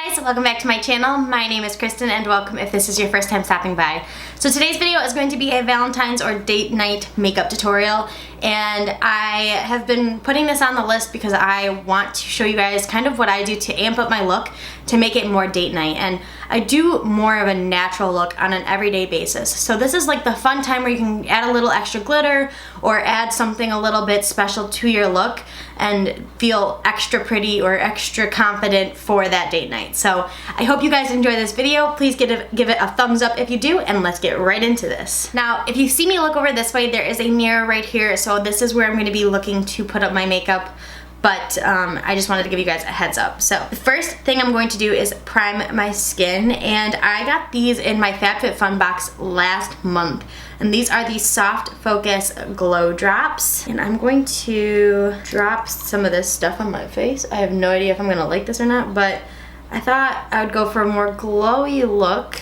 guys, welcome back to my channel. My name is Kristen and welcome if this is your first time stopping by. So today's video is going to be a Valentine's or date night makeup tutorial, and I have been putting this on the list because I want to show you guys kind of what I do to amp up my look to make it more date night. And I do more of a natural look on an everyday basis. So this is like the fun time where you can add a little extra glitter or add something a little bit special to your look and feel extra pretty or extra confident for that date night. So I hope you guys enjoy this video. Please give it a thumbs up if you do, and let's get right into this. Now, if you see me look over this way, there is a mirror right here, so this is where I'm going to be looking to put up my makeup. But I just wanted to give you guys a heads up. So the first thing I'm going to do is prime my skin, and I got these in my FabFitFun box last month. And these are the Soft Focus Glow Drops. And I'm going to drop some of this stuff on my face. I have no idea if I'm going to like this or not, but I thought I would go for a more glowy look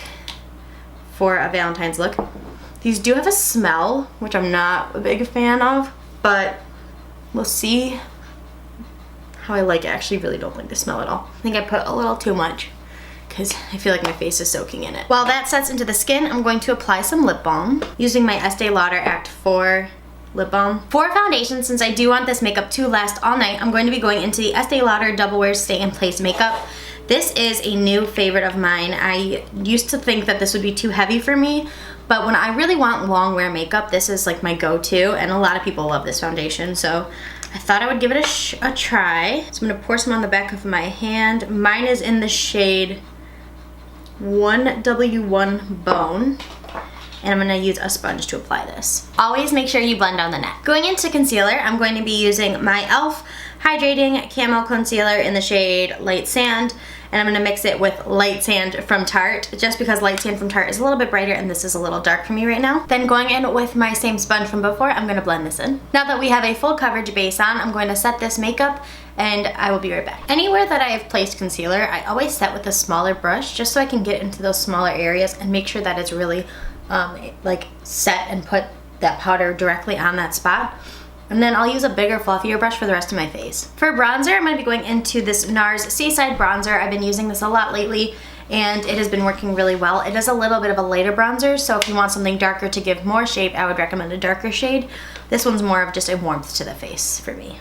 for a Valentine's look. These do have a smell, which I'm not a big fan of, but we'll see how I like it. I actually really don't like the smell at all. I think I put a little too much because I feel like my face is soaking in it. While that sets into the skin, I'm going to apply some lip balm using my Estee Lauder Act 4 lip balm. For foundation, since I do want this makeup to last all night, I'm going to be going into the Estee Lauder Double Wear Stay in Place makeup. This is a new favorite of mine. I used to think that this would be too heavy for me, but when I really want long wear makeup, this is like my go-to, and a lot of people love this foundation, so I thought I would give it a try. So I'm going to pour some on the back of my hand. Mine is in the shade 1W1 Bone. And I'm going to use a sponge to apply this. Always make sure you blend down the neck. Going into concealer, I'm going to be using my e.l.f. Hydrating Camo Concealer in the shade Light Sand. And I'm going to mix it with Light Sand from Tarte, just because Light Sand from Tarte is a little bit brighter and this is a little dark for me right now. Then going in with my same sponge from before, I'm going to blend this in. Now that we have a full coverage base on, I'm going to set this makeup and I will be right back. Anywhere that I have placed concealer, I always set with a smaller brush just so I can get into those smaller areas and make sure that it's really like set and put that powder directly on that spot. And then I'll use a bigger, fluffier brush for the rest of my face. For bronzer, I'm going to be going into this NARS Seaside Bronzer. I've been using this a lot lately, and it has been working really well. It is a little bit of a lighter bronzer, so if you want something darker to give more shape, I would recommend a darker shade. This one's more of just a warmth to the face for me.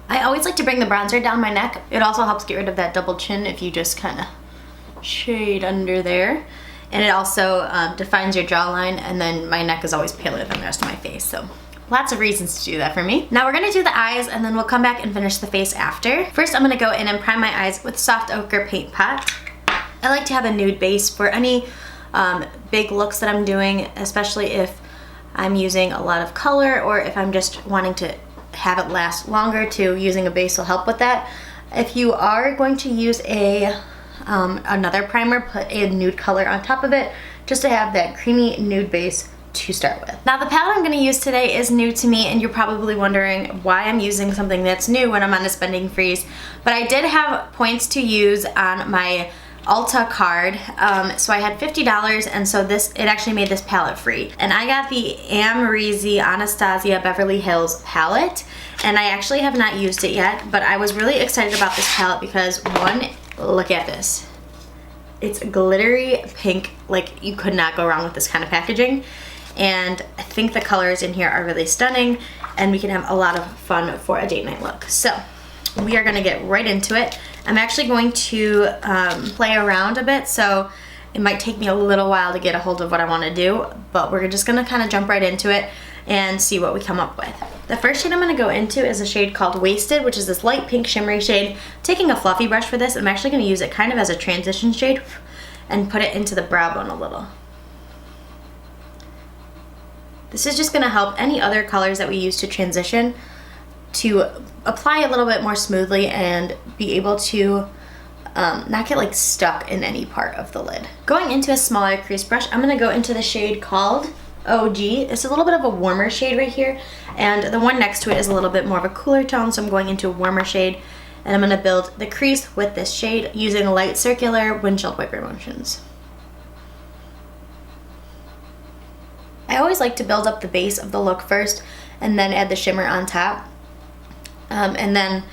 I always like to bring the bronzer down my neck. It also helps get rid of that double chin if you just kind of shade under there. And it also defines your jawline, and then my neck is always paler than the rest of my face, so lots of reasons to do that for me. Now we're going to do the eyes, and then we'll come back and finish the face after. First, I'm going to go in and prime my eyes with Soft Ochre Paint Pot. I like to have a nude base for any big looks that I'm doing, especially if I'm using a lot of color or if I'm just wanting to have it last longer too. Using a base will help with that. If you are going to use another primer, put a nude color on top of it just to have that creamy nude base to start with. Now the palette I'm going to use today is new to me, and you're probably wondering why I'm using something that's new when I'm on a spending freeze, but I did have points to use on my Ulta card, so I had $50, and so it actually made this palette free. And I got the Amrezy Anastasia Beverly Hills palette, and I actually have not used it yet, but I was really excited about this palette because one, look at this. It's glittery pink, like you could not go wrong with this kind of packaging. And I think the colors in here are really stunning, and we can have a lot of fun for a date night look. So we are gonna get right into it. I'm actually going to play around a bit, so it might take me a little while to get a hold of what I wanna do, but we're just gonna kind of jump right into it and see what we come up with. The first shade I'm going to go into is a shade called Wasted, which is this light pink shimmery shade. Taking a fluffy brush for this, I'm actually going to use it kind of as a transition shade and put it into the brow bone a little. This is just going to help any other colors that we use to transition to apply a little bit more smoothly and be able to not get like stuck in any part of the lid. Going into a smaller crease brush, I'm going to go into the shade called OG. It's a little bit of a warmer shade right here, and the one next to it is a little bit more of a cooler tone, so I'm going into a warmer shade, and I'm going to build the crease with this shade using light circular windshield wiper motions. I always like to build up the base of the look first and then add the shimmer on top, and then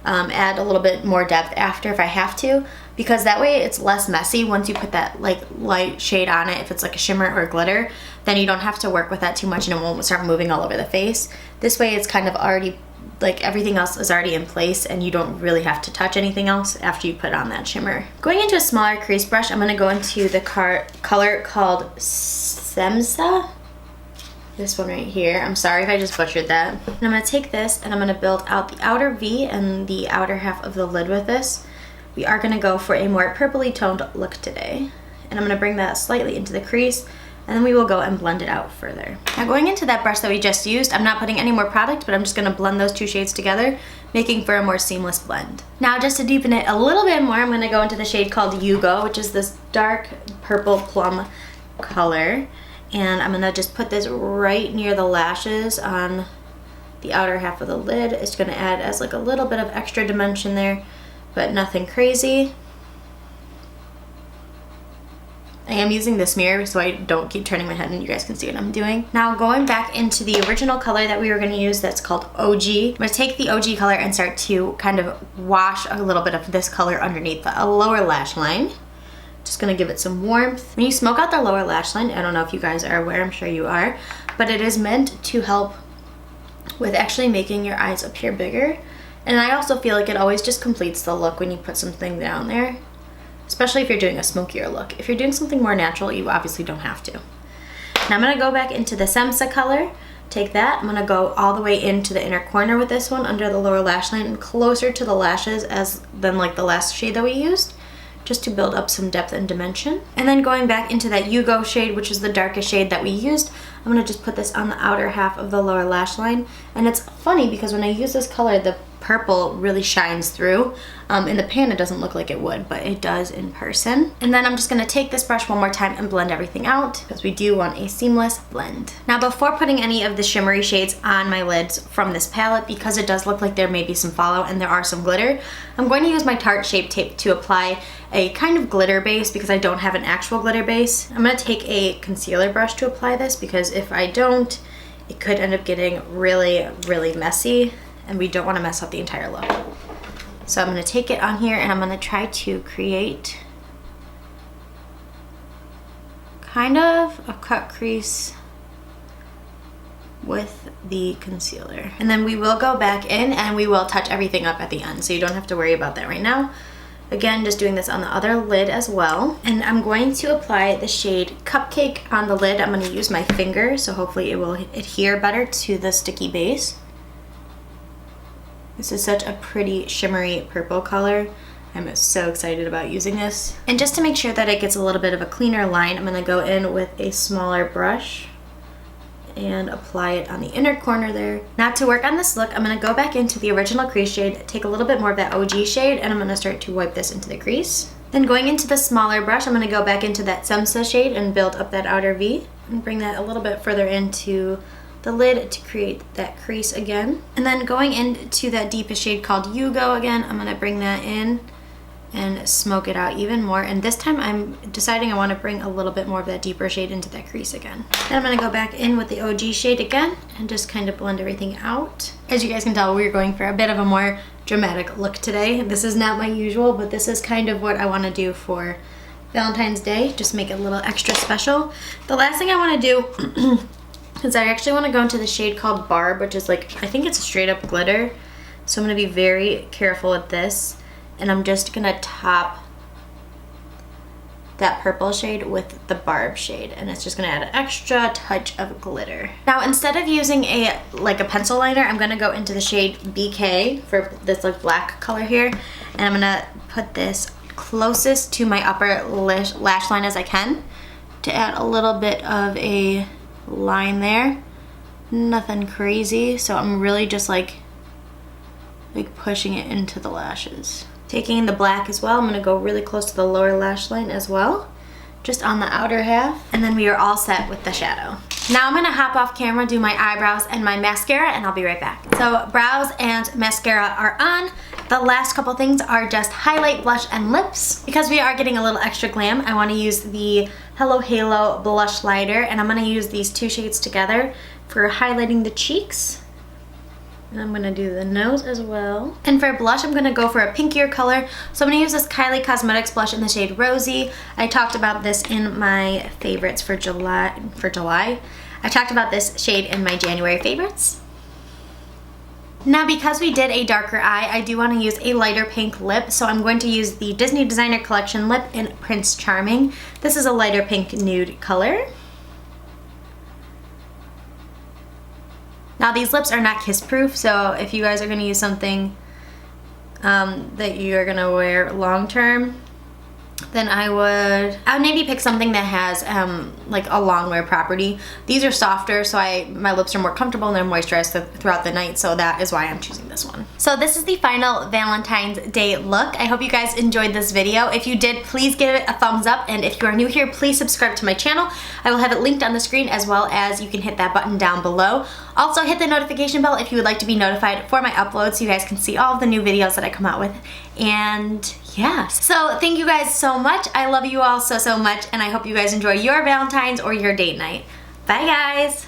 add a little bit more depth after if I have to, because that way it's less messy once you put that like light shade on it. If it's like a shimmer or glitter, then you don't have to work with that too much and it won't start moving all over the face. This way it's kind of already, like everything else is already in place and you don't really have to touch anything else after you put on that shimmer. Going into a smaller crease brush, I'm going to go into the color called Semsa. This one right here. I'm sorry if I just butchered that. And I'm going to take this and I'm going to build out the outer V and the outer half of the lid with this. We are going to go for a more purpley toned look today. And I'm going to bring that slightly into the crease, and then we will go and blend it out further. Now going into that brush that we just used, I'm not putting any more product, but I'm just going to blend those two shades together, making for a more seamless blend. Now just to deepen it a little bit more, I'm going to go into the shade called Yugo, which is this dark purple plum color. And I'm gonna just put this right near the lashes on the outer half of the lid. It's gonna add as like a little bit of extra dimension there, but nothing crazy. I am using this mirror so I don't keep turning my head and you guys can see what I'm doing. Now going back into the original color that we were gonna use, that's called OG. I'm gonna take the OG color and start to kind of wash a little bit of this color underneath the lower lash line. Just gonna give it some warmth. When you smoke out the lower lash line, I don't know if you guys are aware, I'm sure you are, but it is meant to help with actually making your eyes appear bigger. And I also feel like it always just completes the look when you put something down there, especially if you're doing a smokier look. If you're doing something more natural, you obviously don't have to. Now I'm gonna go back into the Semsa color, take that, I'm gonna go all the way into the inner corner with this one under the lower lash line and closer to the lashes than like the last shade that we used, just to build up some depth and dimension. And then going back into that Yugo shade, which is the darkest shade that we used, I'm gonna just put this on the outer half of the lower lash line. And it's funny because when I use this color, the purple really shines through. In the pan it doesn't look like it would, but it does in person. And then I'm just gonna take this brush one more time and blend everything out because we do want a seamless blend. Now before putting any of the shimmery shades on my lids from this palette, because it does look like there may be some fallout and there are some glitter, I'm going to use my Tarte Shape Tape to apply a kind of glitter base because I don't have an actual glitter base. I'm gonna take a concealer brush to apply this because if I don't, it could end up getting really, really messy and we don't want to mess up the entire look. So I'm going to take it on here and I'm going to try to create kind of a cut crease with the concealer. And then we will go back in and we will touch everything up at the end, so you don't have to worry about that right now. Again, just doing this on the other lid as well. And I'm going to apply the shade Cupcake on the lid. I'm going to use my finger, so hopefully it will adhere better to the sticky base. This is such a pretty shimmery purple color. I'm so excited about using this. And just to make sure that it gets a little bit of a cleaner line, I'm gonna go in with a smaller brush and apply it on the inner corner there. Now to work on this look, I'm gonna go back into the original crease shade, take a little bit more of that OG shade, and I'm gonna start to wipe this into the crease. Then going into the smaller brush, I'm gonna go back into that Semsa shade and build up that outer V and bring that a little bit further into the lid to create that crease again. And then going into that deepest shade called Yugo again, I'm gonna bring that in and smoke it out even more. And this time I'm deciding I wanna bring a little bit more of that deeper shade into that crease again. Then I'm gonna go back in with the OG shade again and just kind of blend everything out. As you guys can tell, we're going for a bit of a more dramatic look today. This is not my usual, but this is kind of what I wanna do for Valentine's Day, just make it a little extra special. The last thing I wanna do is I actually want to go into the shade called Barb, which is like, I think it's a straight up glitter. So I'm going to be very careful with this. And I'm just going to top that purple shade with the Barb shade. And it's just going to add an extra touch of glitter. Now instead of using a pencil liner, I'm going to go into the shade BK for this like black color here. And I'm going to put this closest to my upper lash line as I can to add a little bit of a line there. Nothing crazy, so I'm really just like pushing it into the lashes. Taking the black as well, I'm gonna go really close to the lower lash line as well, just on the outer half, and then we are all set with the shadow. Now I'm gonna hop off camera, do my eyebrows and my mascara, and I'll be right back. So brows and mascara are on. The last couple things are just highlight, blush, and lips. Because we are getting a little extra glam, I wanna use the Hello Halo blush lighter, and I'm gonna use these two shades together for highlighting the cheeks. And I'm gonna do the nose as well. And for blush, I'm gonna go for a pinkier color. So I'm gonna use this Kylie Cosmetics blush in the shade Rosy. I talked about this in my favorites for July. I talked about this shade in my January favorites. Now because we did a darker eye, I do want to use a lighter pink lip, so I'm going to use the Disney Designer Collection lip in Prince Charming. This is a lighter pink nude color. Now these lips are not kiss proof, so if you guys are going to use something that you're going to wear long term, then I would maybe pick something that has like a long wear property. These are softer, so my lips are more comfortable and they're moisturized throughout the night, so that is why I'm choosing this one. So this is the final Valentine's Day look. I hope you guys enjoyed this video. If you did, please give it a thumbs up, and if you are new here, please subscribe to my channel. I will have it linked on the screen, as well as you can hit that button down below. Also hit the notification bell if you would like to be notified for my uploads so you guys can see all of the new videos that I come out with. And yeah, so thank you guys so much. I love you all so much, and I hope you guys enjoy your Valentine's or your date night. Bye guys!